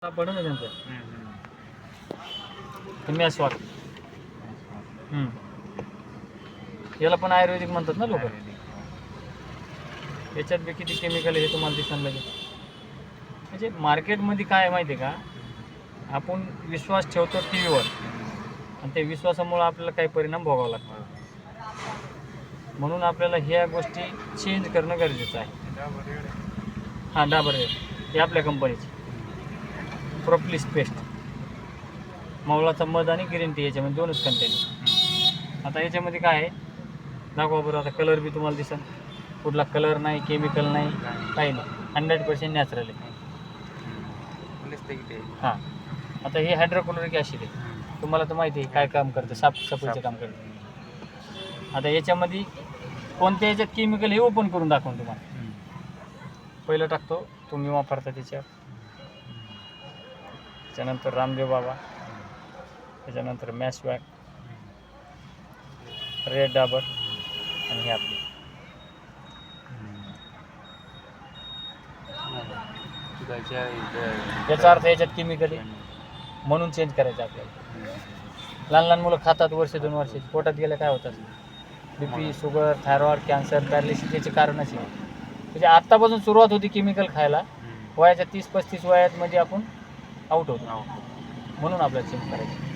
सापडलं ना त्यांचं मॅसवाक. याला पण आयुर्वेदिक म्हणतात ना लोक. याच्यात बी किती केमिकल आहे हे तुम्हाला दिसायला लागेल. म्हणजे मार्केटमध्ये काय आहे माहिती आहे का, आपण विश्वास ठेवतो टी व्हीवर आणि त्या विश्वासामुळे आपल्याला काही परिणाम भोगावा लागतो. म्हणून आपल्याला ह्या गोष्टी चेंज करणं गरजेचं आहे. हां, डाबर रेड हे आपल्या कंपनीची प्रोप्लिस पेस्ट, मवळाचा मध आणि ग्रीन टी याच्यामध्ये दोनच कंटेन. आता याच्यामध्ये काय आहे दाखवा बरं. आता कलर बी तुम्हाला दिसेल, कुठला कलर नाही, केमिकल नाही, काही नाही, 100% नॅचरल आहे. हां, आता हे हायड्रोक्लोरिक ॲसिड आहे, तुम्हाला तर माहिती आहे काय काम करतं, साफसफाईचं काम करतं. आता याच्यामध्ये कोणत्या याच्यात केमिकल हे ओपन करून दाखवून तुम्हाला. पहिलं टाकतो तुम्ही वापरता त्याच्यावर, त्याच्यानंतर रामदेव बाबा, त्याच्यानंतर मॅसवॅक, रेड डाबर आणि हे आपले. याचा अर्थ याच्यात केमिकल आहे म्हणून चेंज करायचं आपल्याला. लहान लहान मुलं खातात वर्ष 2 वर्षाची, पोटात गेलं काय होतात, BP, sugar, thyroid, cancer, paralysis याचे कारणच आहे. म्हणजे आत्तापासून सुरुवात होती केमिकल खायला, वयाच्या 30-35 वयामध्ये आपण आउट होतो. म्हणून आपल्याला चेंज करायचं.